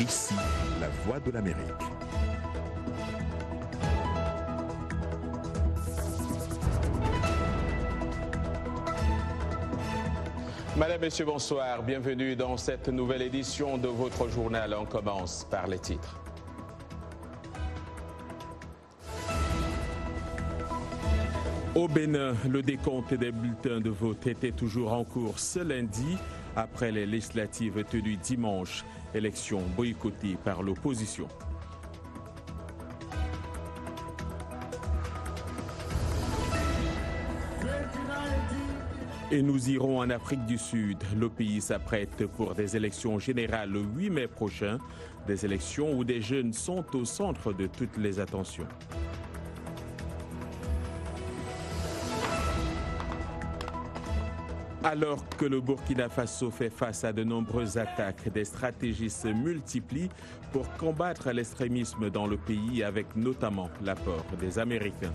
Ici, la voix de l'Amérique. Madame, Messieurs, bonsoir. Bienvenue dans cette nouvelle édition de votre journal. On commence par les titres. Au Bénin, le décompte des bulletins de vote était toujours en cours ce lundi, après les législatives tenues dimanche, élection boycottée par l'opposition. Et nous irons en Afrique du Sud. Le pays s'apprête pour des élections générales le 8 mai prochain, des élections où des jeunes sont au centre de toutes les attentions. Alors que le Burkina Faso fait face à de nombreuses attaques, des stratégies se multiplient pour combattre l'extrémisme dans le pays, avec notamment l'apport des Américains.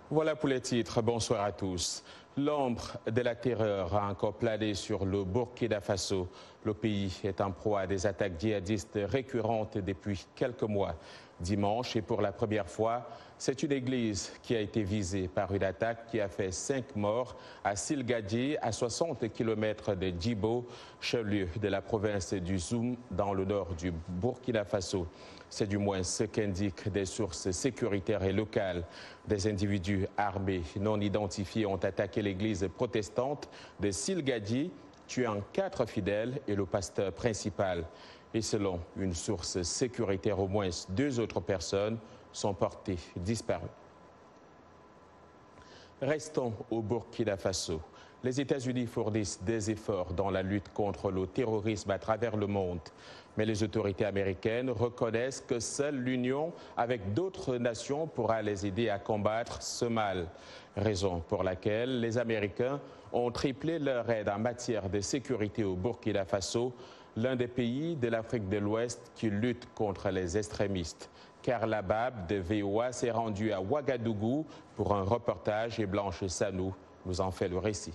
Voilà pour les titres. Bonsoir à tous. L'ombre de la terreur a encore plané sur le Burkina Faso. Le pays est en proie à des attaques djihadistes récurrentes depuis quelques mois. Dimanche, et pour la première fois, c'est une église qui a été visée par une attaque qui a fait 5 morts à Silgadji, à 60 km de Djibo, chef-lieu de la province du Zoum, dans le nord du Burkina Faso. C'est du moins ce qu'indiquent des sources sécuritaires et locales. Des individus armés non identifiés ont attaqué l'église protestante de Silgadji, tuant 4 fidèles et le pasteur principal. Et selon une source sécuritaire, au moins 2 autres personnes sont portées disparues. Restons au Burkina Faso. Les États-Unis fournissent des efforts dans la lutte contre le terrorisme à travers le monde. Mais les autorités américaines reconnaissent que seule l'union avec d'autres nations pourra les aider à combattre ce mal. Raison pour laquelle les Américains ont triplé leur aide en matière de sécurité au Burkina Faso, l'un des pays de l'Afrique de l'Ouest qui lutte contre les extrémistes. Carla Bab de VOA s'est rendue à Ouagadougou pour un reportage et Blanche Sanou nous en fait le récit.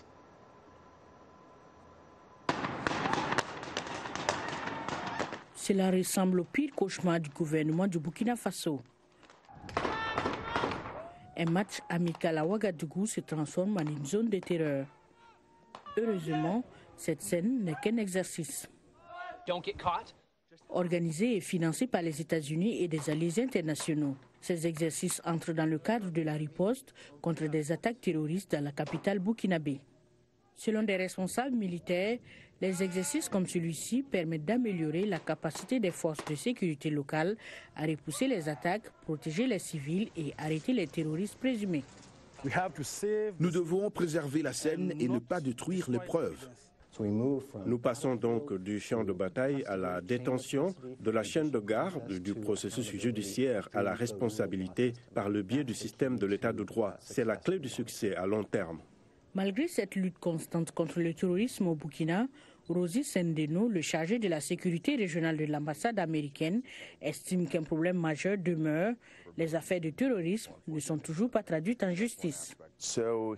Cela ressemble au pire cauchemar du gouvernement du Burkina Faso. Un match amical à Ouagadougou se transforme en une zone de terreur. Heureusement, cette scène n'est qu'un exercice. Organisé et financé par les États-Unis et des alliés internationaux. Ces exercices entrent dans le cadre de la riposte contre des attaques terroristes dans la capitale burkinabé. Selon des responsables militaires, les exercices comme celui-ci permettent d'améliorer la capacité des forces de sécurité locales à repousser les attaques, protéger les civils et arrêter les terroristes présumés. Nous devons préserver la scène et ne pas détruire les preuves. Nous passons donc du champ de bataille à la détention, de la chaîne de garde, du processus judiciaire à la responsabilité par le biais du système de l'état de droit. C'est la clé du succès à long terme. Malgré cette lutte constante contre le terrorisme au Burkina, Rosie Sendeno, le chargé de la sécurité régionale de l'ambassade américaine, estime qu'un problème majeur demeure. Les affaires de terrorisme ne sont toujours pas traduites en justice.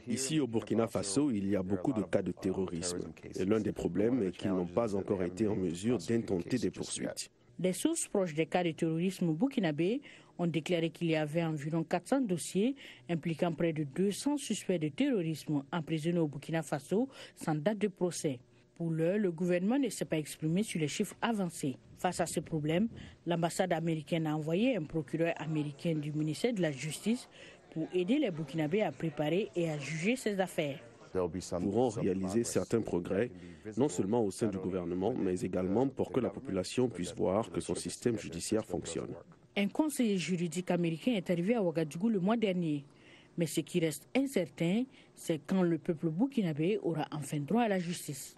Ici au Burkina Faso, il y a beaucoup de cas de terrorisme. Et l'un des problèmes est qu'ils n'ont pas encore été en mesure d'intenter des poursuites. Des sources proches des cas de terrorisme burkinabé ont déclaré qu'il y avait environ 400 dossiers impliquant près de 200 suspects de terrorisme emprisonnés au Burkina Faso sans date de procès. Pour l'heure, le gouvernement ne s'est pas exprimé sur les chiffres avancés. Face à ce problème, l'ambassade américaine a envoyé un procureur américain du ministère de la Justice pour aider les Burkinabés à préparer et à juger ces affaires. Nous pourrons réaliser certains progrès, non seulement au sein du gouvernement, mais également pour que la population puisse voir que son système judiciaire fonctionne. Un conseiller juridique américain est arrivé à Ouagadougou le mois dernier. Mais ce qui reste incertain, c'est quand le peuple burkinabé aura enfin droit à la justice.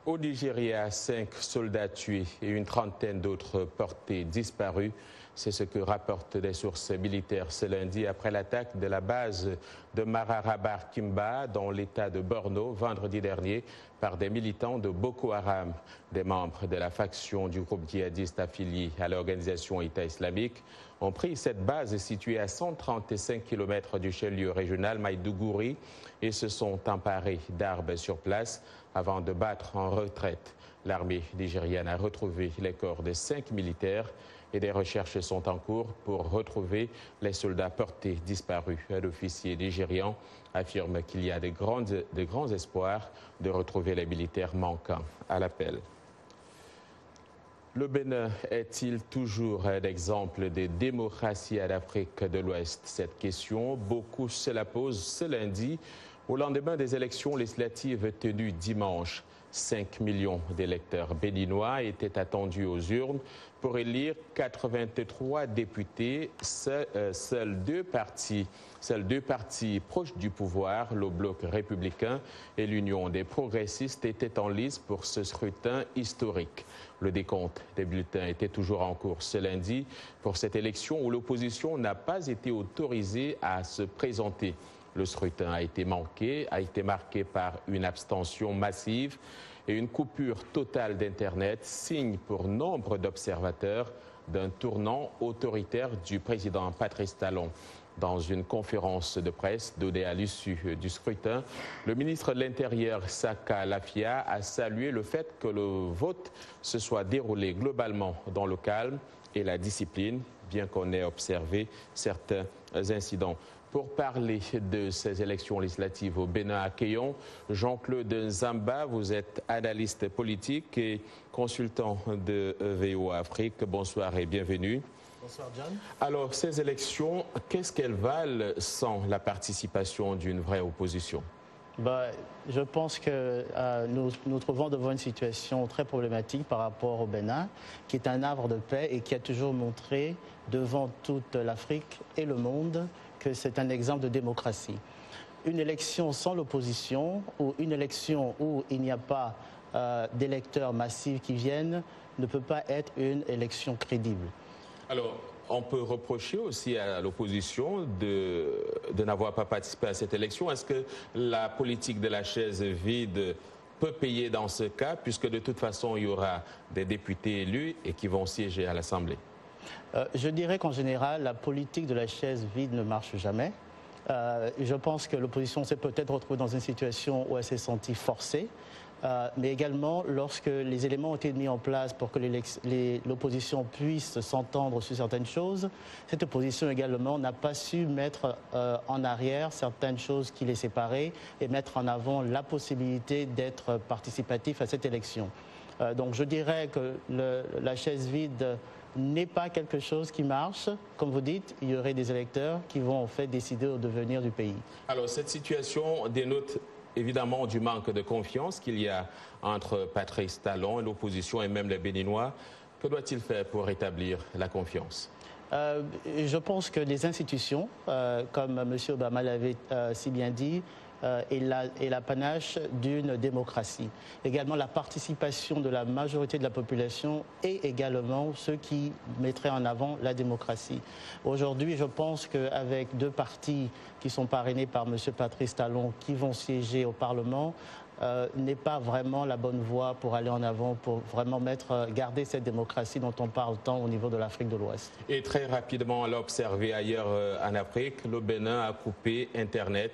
Au Nigeria, 5 soldats tués et une trentaine d'autres portés disparus C'est ce que rapportent des sources militaires ce lundi après l'attaque de la base de Mararabar Kimba dans l'état de Borno vendredi dernier par des militants de Boko Haram. Des membres de la faction du groupe djihadiste affilié à l'organisation État islamique ont pris cette base située à 135 km du chef-lieu régional Maïdougouri et se sont emparés d'armes sur place avant de battre en retraite. L'armée nigériane a retrouvé les corps de 5 militaires et des recherches sont en cours pour retrouver les soldats portés disparus. Un officier nigérian affirme qu'il y a de grands espoirs de retrouver les militaires manquants à l'appel. Le Bénin est-il toujours un exemple de démocratie à l'Afrique de l'Ouest? Cette question, beaucoup se la posent ce lundi, au lendemain des élections législatives tenues dimanche. 5 millions d'électeurs béninois étaient attendus aux urnes pour élire 83 députés. Seuls deux partis proches du pouvoir, le Bloc républicain et l'Union des progressistes, étaient en lice pour ce scrutin historique. Le décompte des bulletins était toujours en cours ce lundi pour cette élection où l'opposition n'a pas été autorisée à se présenter. Le scrutin a été marqué par une abstention massive et une coupure totale d'Internet, signe pour nombre d'observateurs d'un tournant autoritaire du président Patrice Talon. Dans une conférence de presse donnée à l'issue du scrutin, le ministre de l'Intérieur, Saka Lafia, a salué le fait que le vote se soit déroulé globalement dans le calme et la discipline, bien qu'on ait observé certains incidents. Pour parler de ces élections législatives au Bénin, accueillons Jean-Claude Nzamba. Vous êtes analyste politique et consultant de VOA Afrique. Bonsoir et bienvenue. Bonsoir, John. Alors, ces élections, qu'est-ce qu'elles valent sans la participation d'une vraie opposition? Je pense que nous trouvons devant une situation très problématique par rapport au Bénin, qui est un havre de paix et qui a toujours montré devant toute l'Afrique et le monde que c'est un exemple de démocratie. Une élection sans l'opposition ou une élection où il n'y a pas d'électeurs massifs qui viennent ne peut pas être une élection crédible. Alors, on peut reprocher aussi à l'opposition de n'avoir pas participé à cette élection. Est-ce que la politique de la chaise vide peut payer dans ce cas, puisque de toute façon, il y aura des députés élus et qui vont siéger à l'Assemblée? Je dirais qu'en général, la politique de la chaise vide ne marche jamais. Je pense que l'opposition s'est peut-être retrouvée dans une situation où elle s'est sentie forcée, mais également lorsque les éléments ont été mis en place pour que l'opposition puisse s'entendre sur certaines choses, cette opposition également n'a pas su mettre en arrière certaines choses qui les séparaient et mettre en avant la possibilité d'être participatif à cette élection. Donc je dirais que la chaise vide n'est pas quelque chose qui marche. Comme vous dites, il y aurait des électeurs qui vont en fait décider au devenir du pays. Alors cette situation dénote évidemment du manque de confiance qu'il y a entre Patrice Talon et l'opposition et même les Béninois. Que doit-il faire pour rétablir la confiance? Je pense que les institutions, comme M. Obama l'avait si bien dit, est l'apanage d'une démocratie. Également la participation de la majorité de la population et également ceux qui mettraient en avant la démocratie. Aujourd'hui, je pense qu'avec deux partis qui sont parrainés par M. Patrice Talon qui vont siéger au Parlement, n'est pas vraiment la bonne voie pour aller en avant, pour vraiment garder cette démocratie dont on parle tant au niveau de l'Afrique de l'Ouest. Et très rapidement, on l'a observé ailleurs en Afrique, le Bénin a coupé Internet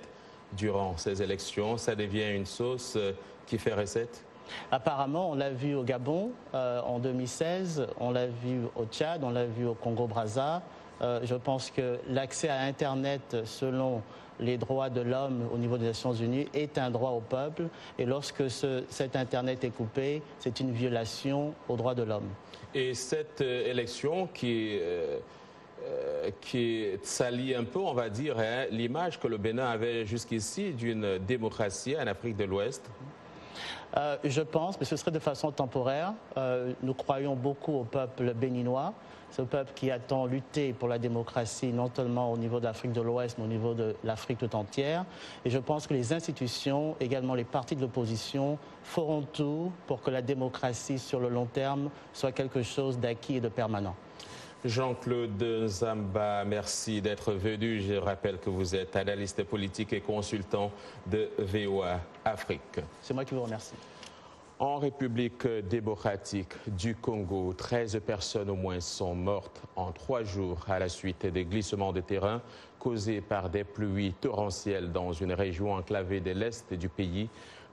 durant ces élections. Ça devient une sauce qui fait recette? Apparemment, on l'a vu au Gabon en 2016, on l'a vu au Tchad, on l'a vu au Congo-Brazza. Je pense que l'accès à Internet, selon les droits de l'homme au niveau des Nations Unies, est un droit au peuple. Et lorsque cet Internet est coupé, c'est une violation aux droits de l'homme. Et cette élection qui salit un peu, on va dire, l'image que le Bénin avait jusqu'ici d'une démocratie en Afrique de l'Ouest? Je pense, mais ce serait de façon temporaire. Nous croyons beaucoup au peuple béninois, ce peuple qui a tant lutté pour la démocratie, non seulement au niveau de l'Afrique de l'Ouest, mais au niveau de l'Afrique tout entière. Et je pense que les institutions, également les partis de l'opposition, feront tout pour que la démocratie sur le long terme soit quelque chose d'acquis et de permanent. Jean-Claude Zamba, merci d'être venu. Je rappelle que vous êtes analyste politique et consultant de VOA Afrique. C'est moi qui vous remercie. En République démocratique du Congo, 13 personnes au moins sont mortes en 3 jours à la suite des glissements de terrain causés par des pluies torrentielles dans une région enclavée de l'est du pays.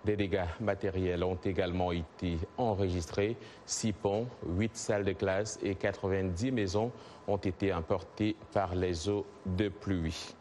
Des dégâts matériels ont également été enregistrés. 6 ponts, 8 salles de classe et 90 maisons ont été emportées par les eaux de pluie.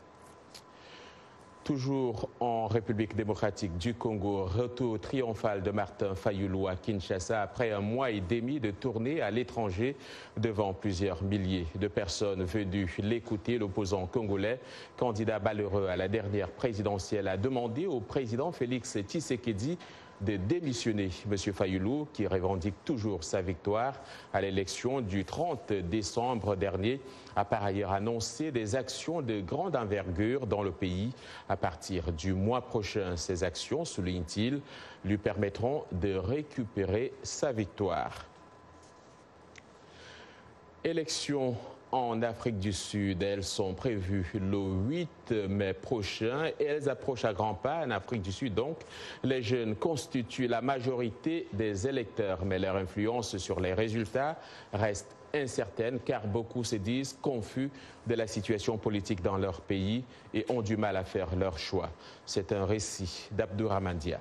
Toujours en République démocratique du Congo, retour triomphal de Martin Fayulu à Kinshasa après 1 mois et demi de tournée à l'étranger devant plusieurs milliers de personnes venues l'écouter. L'opposant congolais, candidat malheureux à la dernière présidentielle, a demandé au président Félix Tshisekedi de démissionner. M. Fayulu, qui revendique toujours sa victoire à l'élection du 30 décembre dernier, a par ailleurs annoncé des actions de grande envergure dans le pays. À partir du mois prochain, ces actions, souligne-t-il, lui permettront de récupérer sa victoire. Élections en Afrique du Sud, elles sont prévues le 8 mai prochain et elles approchent à grands pas en Afrique du Sud. Donc, les jeunes constituent la majorité des électeurs, mais leur influence sur les résultats reste incertaine car beaucoup se disent confus de la situation politique dans leur pays et ont du mal à faire leur choix. C'est un récit d'Abdourahmane Dia.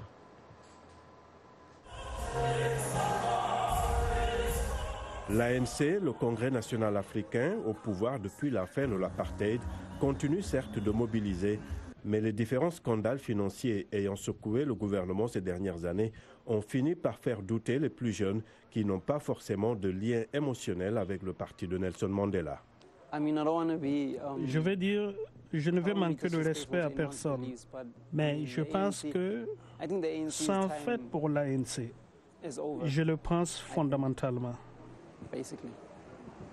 L'ANC, le Congrès national africain, au pouvoir depuis la fin de l'apartheid, continue certes de mobiliser, mais les différents scandales financiers ayant secoué le gouvernement ces dernières années ont fini par faire douter les plus jeunes qui n'ont pas forcément de lien émotionnel avec le parti de Nelson Mandela. Je vais dire, je ne veux manquer de respect à personne, mais je pense que c'est un fait pour l'ANC. Je le pense fondamentalement.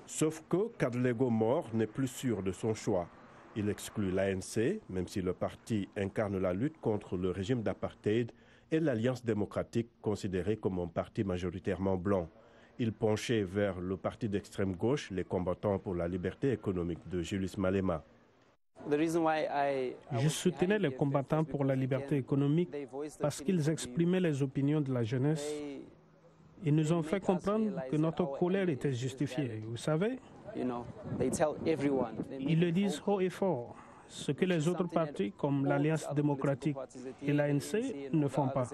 Sauf que Kadlego Mor n'est plus sûr de son choix. Il exclut l'ANC, même si le parti incarne la lutte contre le régime d'apartheid, et l'Alliance démocratique, considérée comme un parti majoritairement blanc. Il penchait vers le parti d'extrême gauche, les combattants pour la liberté économique de Julius Malema. Je soutenais les combattants pour la liberté économique parce qu'ils exprimaient les opinions de la jeunesse. Ils nous ont fait comprendre que notre colère était justifiée. Vous savez, ils le disent haut et fort, ce que les autres partis comme l'Alliance démocratique et l'ANC ne font pas.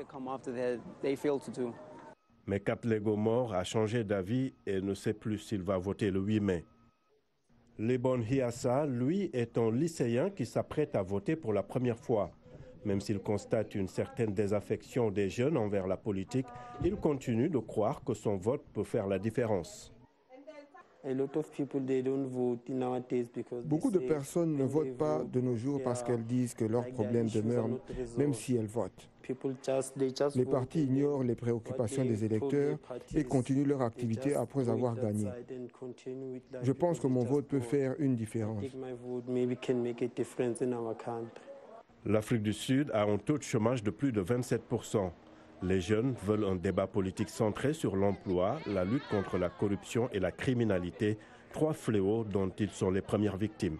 Mais Kadlego Mor a changé d'avis et ne sait plus s'il va voter le 8 mai. Lebon Hiassa, lui, est un lycéen qui s'apprête à voter pour la première fois. Même s'il constate une certaine désaffection des jeunes envers la politique, il continue de croire que son vote peut faire la différence. Beaucoup de personnes ne votent pas de nos jours parce qu'elles disent que leurs problèmes demeurent même si elles votent. Les partis ignorent les préoccupations des électeurs et continuent leur activité après avoir gagné. Je pense que mon vote peut faire une différence. L'Afrique du Sud a un taux de chômage de plus de 27%. Les jeunes veulent un débat politique centré sur l'emploi, la lutte contre la corruption et la criminalité, 3 fléaux dont ils sont les premières victimes.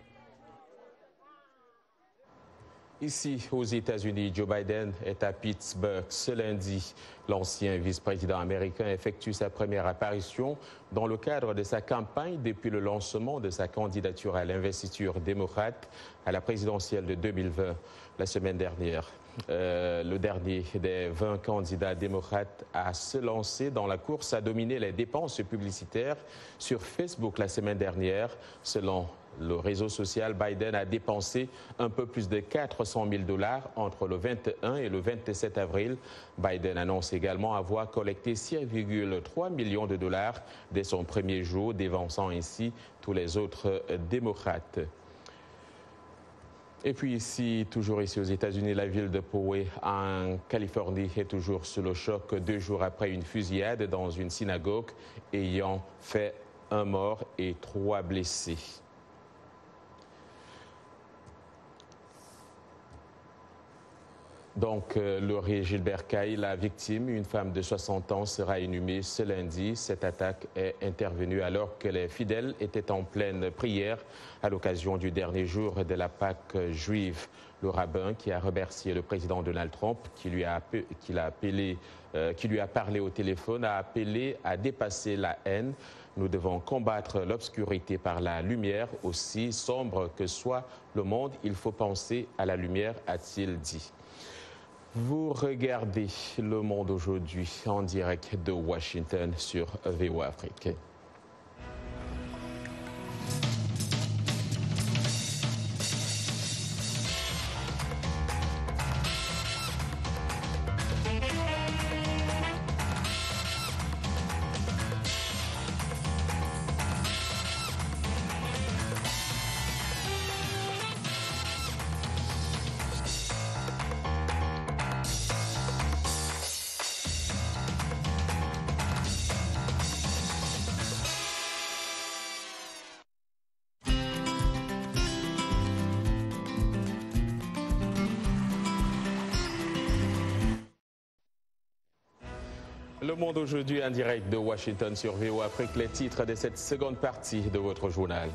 Ici, aux États-Unis, Joe Biden est à Pittsburgh ce lundi. L'ancien vice-président américain effectue sa première apparition dans le cadre de sa campagne depuis le lancement de sa candidature à l'investiture démocrate à la présidentielle de 2020 la semaine dernière. Le dernier des 20 candidats démocrates à se lancer dans la course a dominé les dépenses publicitaires sur Facebook la semaine dernière. Selon le réseau social, Biden a dépensé un peu plus de 400 000 $ entre le 21 et le 27 avril. Biden annonce également avoir collecté 6,3 millions de dollars dès son premier jour, dévançant ainsi tous les autres démocrates. Et puis ici, toujours ici aux États-Unis, la ville de Poway en Californie est toujours sous le choc 2 jours après une fusillade dans une synagogue ayant fait 1 mort et 3 blessés. Donc, Laurie Gilbert Caille, la victime, une femme de 60 ans, sera inhumée ce lundi. Cette attaque est intervenue alors que les fidèles étaient en pleine prière à l'occasion du dernier jour de la Pâque juive. Le rabbin qui a remercié le président Donald Trump, qui lui a parlé au téléphone, a appelé à dépasser la haine. Nous devons combattre l'obscurité par la lumière, aussi sombre que soit le monde. Il faut penser à la lumière, a-t-il dit. Vous regardez Le Monde aujourd'hui en direct de Washington sur VOA Afrique. Le Monde aujourd'hui en direct de Washington sur VOA Afrique, les titres de cette seconde partie de votre journal.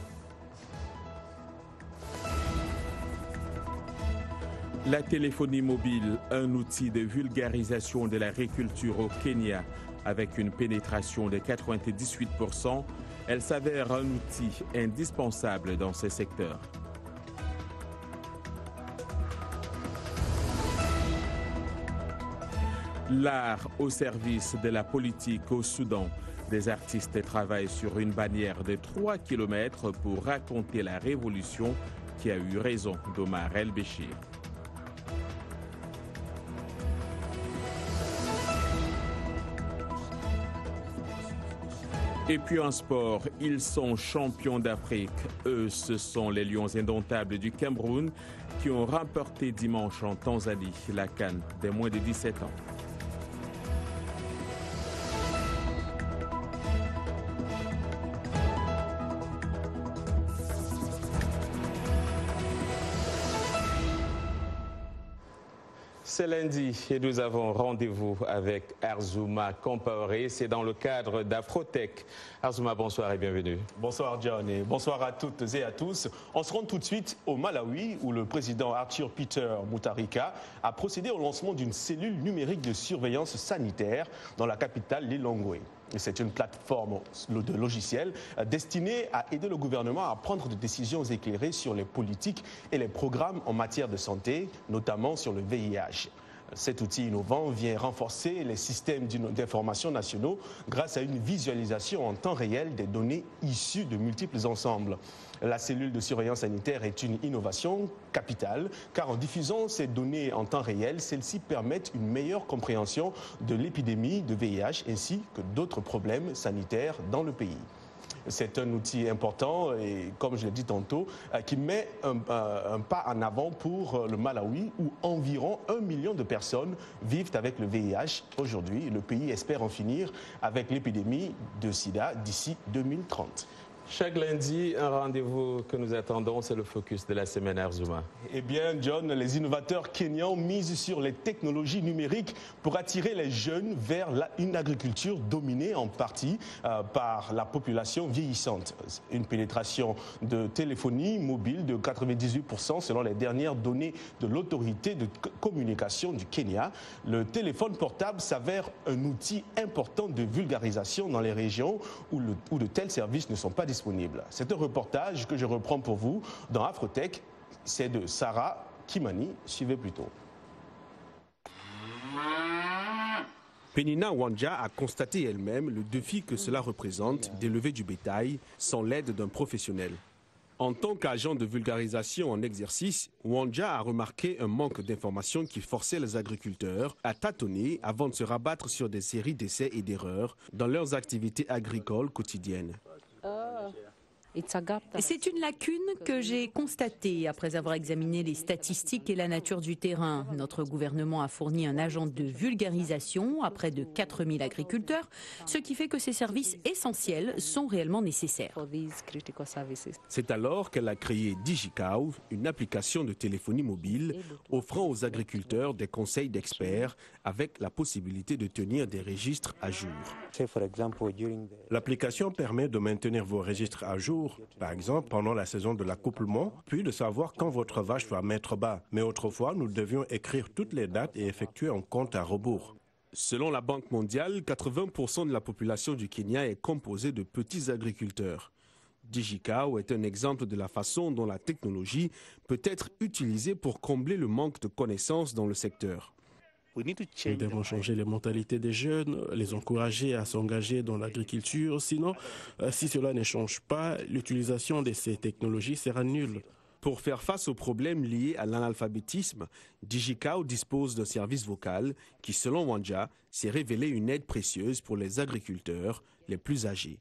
La téléphonie mobile, un outil de vulgarisation de l'agriculture au Kenya. Avec une pénétration de 98%, elle s'avère un outil indispensable dans ce secteur. L'art au service de la politique au Soudan. Des artistes travaillent sur une bannière de 3 km pour raconter la révolution qui a eu raison d'Omar el-Béchir. Et puis en sport, ils sont champions d'Afrique. Eux, ce sont les Lions indomptables du Cameroun qui ont remporté dimanche en Tanzanie la CAN des moins de 17 ans. C'est lundi et nous avons rendez-vous avec Arzouma Compaoré. C'est dans le cadre d'Afrotech. Arzouma, bonsoir et bienvenue. Bonsoir John et bonsoir à toutes et à tous. On se rend tout de suite au Malawi où le président Arthur Peter Mutharika a procédé au lancement d'une cellule numérique de surveillance sanitaire dans la capitale Lilongwe. C'est une plateforme de logiciels destinée à aider le gouvernement à prendre des décisions éclairées sur les politiques et les programmes en matière de santé, notamment sur le VIH. Cet outil innovant vient renforcer les systèmes d'information nationaux grâce à une visualisation en temps réel des données issues de multiples ensembles. La cellule de surveillance sanitaire est une innovation capitale car en diffusant ces données en temps réel, celles-ci permettent une meilleure compréhension de l'épidémie de VIH ainsi que d'autres problèmes sanitaires dans le pays. C'est un outil important et, comme je l'ai dit tantôt, qui met un pas en avant pour le Malawi où environ 1 million de personnes vivent avec le VIH aujourd'hui. Le pays espère en finir avec l'épidémie de sida d'ici 2030. Chaque lundi, un rendez-vous que nous attendons, c'est le focus de la semaine Arzouma. Eh bien, John, les innovateurs kenyans misent sur les technologies numériques pour attirer les jeunes vers une agriculture dominée en partie par la population vieillissante. Une pénétration de téléphonie mobile de 98% selon les dernières données de l'autorité de communication du Kenya. Le téléphone portable s'avère un outil important de vulgarisation dans les régions où de tels services ne sont pas disponibles. C'est un reportage que je reprends pour vous dans Afrotech. C'est de Sarah Kimani. Suivez plutôt. Penina Wanja a constaté elle-même le défi que cela représente d'élever du bétail sans l'aide d'un professionnel. En tant qu'agent de vulgarisation en exercice, Wanja a remarqué un manque d'informations qui forçait les agriculteurs à tâtonner avant de se rabattre sur des séries d'essais et d'erreurs dans leurs activités agricoles quotidiennes. C'est une lacune que j'ai constatée après avoir examiné les statistiques et la nature du terrain. Notre gouvernement a fourni un agent de vulgarisation à près de 4000 agriculteurs, ce qui fait que ces services essentiels sont réellement nécessaires. C'est alors qu'elle a créé DigiCow, une application de téléphonie mobile offrant aux agriculteurs des conseils d'experts avec la possibilité de tenir des registres à jour. L'application permet de maintenir vos registres à jour, par exemple pendant la saison de l'accouplement, puis de savoir quand votre vache va mettre bas. Mais autrefois, nous devions écrire toutes les dates et effectuer un compte à rebours. Selon la Banque mondiale, 80% de la population du Kenya est composée de petits agriculteurs. DigiCow est un exemple de la façon dont la technologie peut être utilisée pour combler le manque de connaissances dans le secteur. Nous devons changer les mentalités des jeunes, les encourager à s'engager dans l'agriculture. Sinon, si cela ne change pas, l'utilisation de ces technologies sera nulle. Pour faire face aux problèmes liés à l'analphabétisme, DigiCow dispose d'un service vocal qui, selon Wanja, s'est révélé une aide précieuse pour les agriculteurs les plus âgés.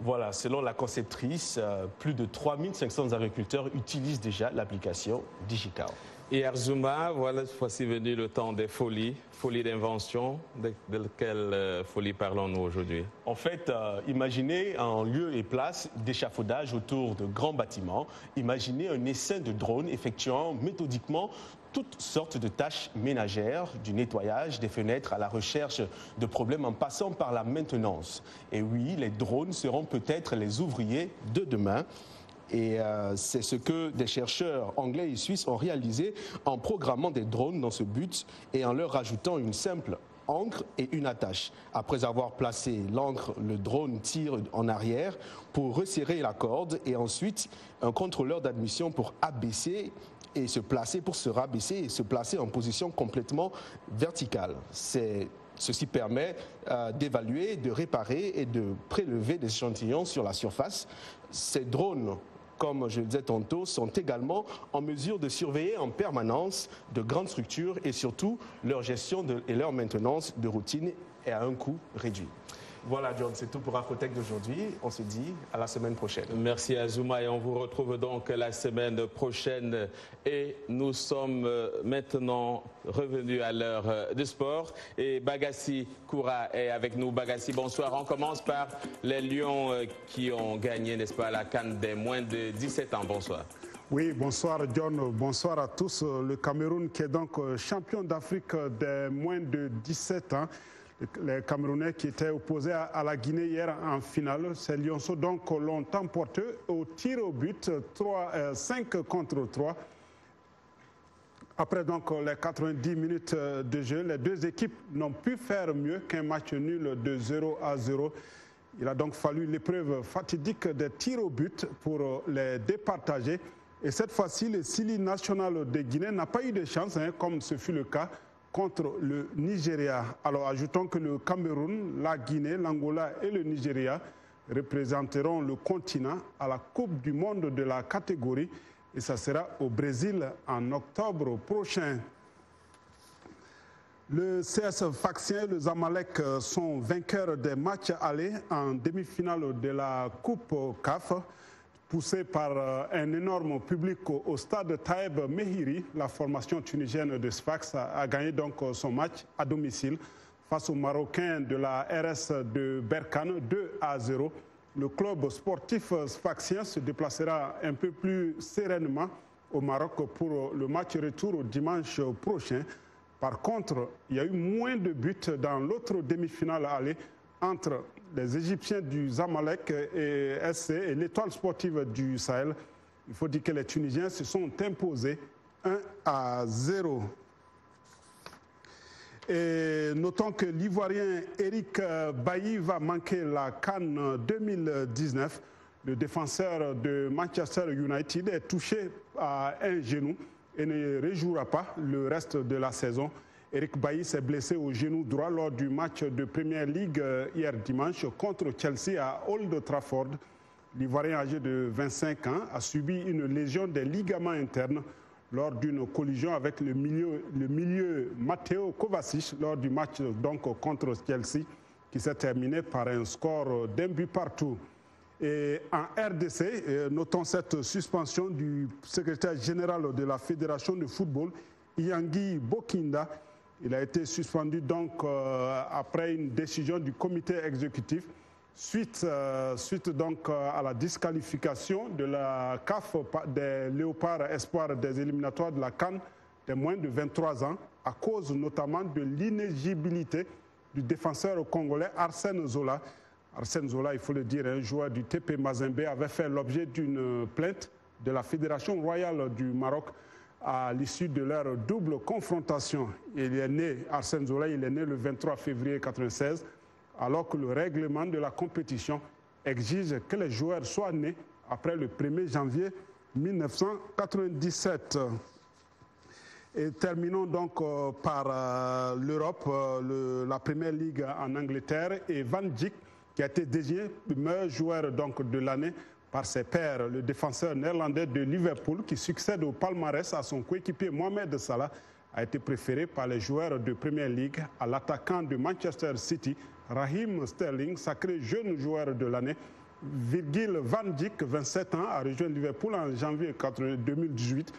Voilà, selon la conceptrice, plus de 3500 agriculteurs utilisent déjà l'application DigiCow. Et Arzouma, voilà, voici venu le temps des folies d'invention. De quelle folie parlons-nous aujourd'hui? En fait, imaginez un lieu et place d'échafaudage autour de grands bâtiments. Imaginez un essaim de drones effectuant méthodiquement toutes sortes de tâches ménagères, du nettoyage des fenêtres à la recherche de problèmes en passant par la maintenance. Et oui, les drones seront peut-être les ouvriers de demain. Et c'est ce que des chercheurs anglais et suisses ont réalisé en programmant des drones dans ce but et en leur rajoutant une simple encre et une attache. Après avoir placé l'encre, le drone tire en arrière pour resserrer la corde et ensuite un contrôleur d'admission pour abaisser et se placer pour se rabaisser et se placer en position complètement verticale. Ceci permet d'évaluer, de réparer et de prélever des échantillons sur la surface. Ces drones, comme je le disais tantôt, sont également en mesure de surveiller en permanence de grandes structures et surtout leur gestion et leur maintenance de routine et à un coût réduit. Voilà, John, c'est tout pour Infotech d'aujourd'hui. On se dit à la semaine prochaine. Merci Azuma et on vous retrouve donc la semaine prochaine. Et nous sommes maintenant revenus à l'heure du sport. Et Bagassi Koura est avec nous. Bagassi, bonsoir. On commence par les Lions qui ont gagné, n'est-ce pas, la CAN des moins de 17 ans. Bonsoir. Oui, bonsoir John, bonsoir à tous. Le Cameroun qui est donc champion d'Afrique des moins de 17 ans. Les Camerounais qui étaient opposés à la Guinée hier en finale. Ces Lionceaux donc l'ont emporté au tir au but, 5 contre 3. Après donc les 90 minutes de jeu, les deux équipes n'ont pu faire mieux qu'un match nul de 0-0. Il a donc fallu l'épreuve fatidique des tirs au but pour les départager. Et cette fois-ci, le Sili national de Guinée n'a pas eu de chance, comme ce fut le cas contre le Nigeria. Alors ajoutons que le Cameroun, la Guinée, l'Angola et le Nigeria représenteront le continent à la Coupe du monde de la catégorie et ça sera au Brésil en octobre prochain. Le CS Sfaxien et le Zamalek sont vainqueurs des matchs allés en demi-finale de la Coupe CAF. Poussé par un énorme public au stade Taïb Mehiri, la formation tunisienne de Sfax a gagné donc son match à domicile face aux Marocains de la RS de Berkane 2-0. Le club sportif sfaxien se déplacera un peu plus sereinement au Maroc pour le match retour dimanche prochain. Par contre, il y a eu moins de buts dans l'autre demi-finale aller entre les Égyptiens du Zamalek et SC et l'Étoile sportive du Sahel. Il faut dire que les Tunisiens se sont imposés 1-0. Et notons que l'Ivoirien Eric Bailly va manquer la CAN 2019. Le défenseur de Manchester United est touché à un genou et ne rejouera pas le reste de la saison. Eric Bailly s'est blessé au genou droit lors du match de Premier League hier dimanche contre Chelsea à Old Trafford. L'Ivoirien âgé de 25 ans a subi une lésion des ligaments internes lors d'une collision avec le milieu Matteo Kovacic lors du match donc contre Chelsea qui s'est terminé par un score d'1 but partout. Et en RDC, notons cette suspension du secrétaire général de la Fédération de football, Yangui Bokinda. Il a été suspendu donc après une décision du comité exécutif suite donc à la disqualification de la CAF des Léopards espoirs des éliminatoires de la CAN des moins de 23 ans à cause notamment de l'inéligibilité du défenseur congolais Arsène Zola. Arsène Zola, il faut le dire, un joueur du TP Mazembe, avait fait l'objet d'une plainte de la Fédération royale du Maroc à l'issue de leur double confrontation. Il est né, Arsène Zola, il est né le 23 février 1996, alors que le règlement de la compétition exige que les joueurs soient nés après le 1er janvier 1997. Et terminons donc par l'Europe, la Première Ligue en Angleterre, et Van Dijk, qui a été désigné le meilleur joueur donc de l'année par ses pairs. Le défenseur néerlandais de Liverpool, qui succède au palmarès à son coéquipier Mohamed Salah, a été préféré par les joueurs de Premier League à l'attaquant de Manchester City, Raheem Sterling, sacré jeune joueur de l'année. Virgil van Dijk, 27 ans, a rejoint Liverpool en janvier 2018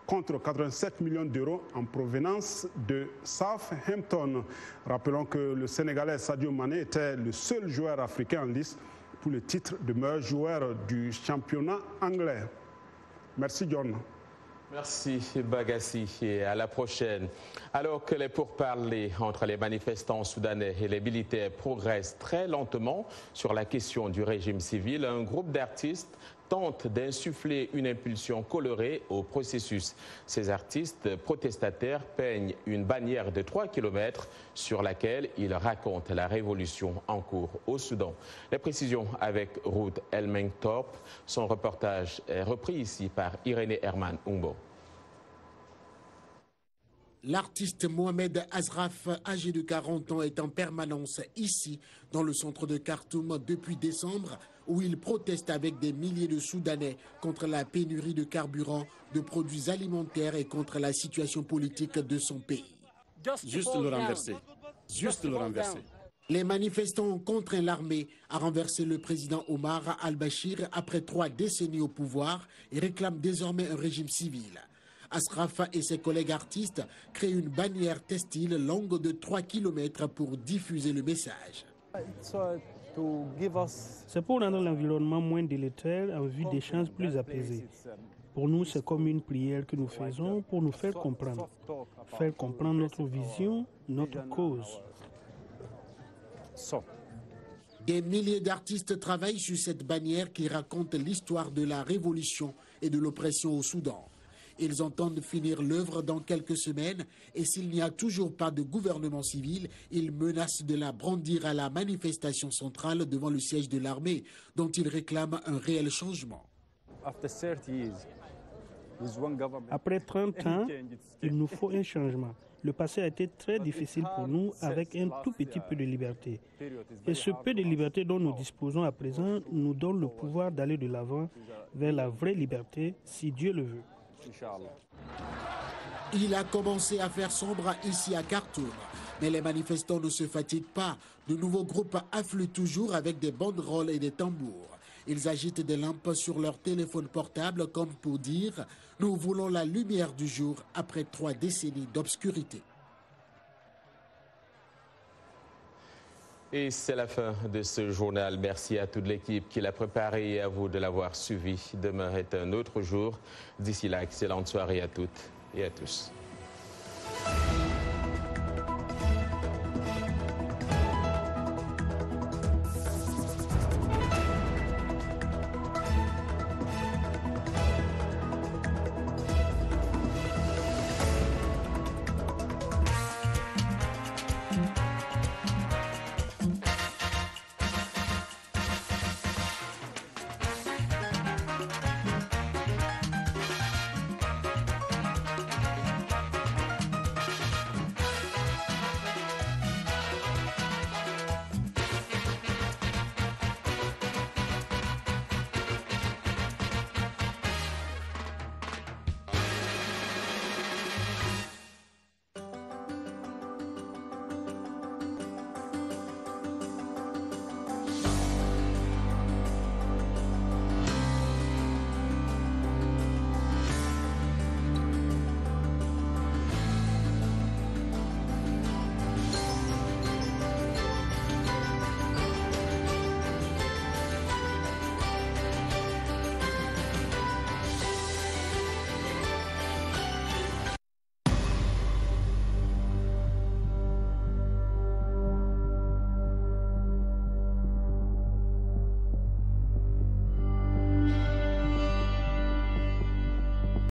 contre 87 millions d'euros en provenance de Southampton. Rappelons que le Sénégalais Sadio Mané était le seul joueur africain en lice pour le titre de meilleur joueur du championnat anglais. Merci John. Merci Bagassi et à la prochaine. Alors que les pourparlers entre les manifestants soudanais et les militaires progressent très lentement sur la question du régime civil, un groupe d'artistes tente d'insuffler une impulsion colorée au processus. Ces artistes protestataires peignent une bannière de 3 km sur laquelle ils racontent la révolution en cours au Soudan. Les précisions avec Ruth Elmeng-Torp. Son reportage est repris ici par Irénée Herman Umbo. L'artiste Mohamed Azraf, âgé de 40 ans, est en permanence ici, dans le centre de Khartoum, depuis décembre, où il proteste avec des milliers de Soudanais contre la pénurie de carburant, de produits alimentaires et contre la situation politique de son pays. Juste le renverser. Juste le renverser. Les manifestants ont contraint l'armée à renverser le président Omar al-Bashir après 3 décennies au pouvoir et réclament désormais un régime civil. Asraf et ses collègues artistes créent une bannière textile longue de 3 km pour diffuser le message. C'est pour rendre l'environnement moins délétère en vue d'échanges plus apaisés. Pour nous, c'est comme une prière que nous faisons pour nous faire comprendre notre vision, notre cause. Des milliers d'artistes travaillent sur cette bannière qui raconte l'histoire de la révolution et de l'oppression au Soudan. Ils entendent finir l'œuvre dans quelques semaines et s'il n'y a toujours pas de gouvernement civil, ils menacent de la brandir à la manifestation centrale devant le siège de l'armée, dont ils réclament un réel changement. Après 30 ans, il nous faut un changement. Le passé a été très difficile pour nous avec un tout petit peu de liberté. Et ce peu de liberté dont nous disposons à présent nous donne le pouvoir d'aller de l'avant vers la vraie liberté, si Dieu le veut. Il a commencé à faire sombre ici à Khartoum, mais les manifestants ne se fatiguent pas. De nouveaux groupes affluent toujours avec des banderoles et des tambours. Ils agitent des lampes sur leur téléphone portable comme pour dire « Nous voulons la lumière du jour après 3 décennies d'obscurité ». Et c'est la fin de ce journal. Merci à toute l'équipe qui l'a préparé et à vous de l'avoir suivi. Demain est un autre jour. D'ici là, excellente soirée à toutes et à tous.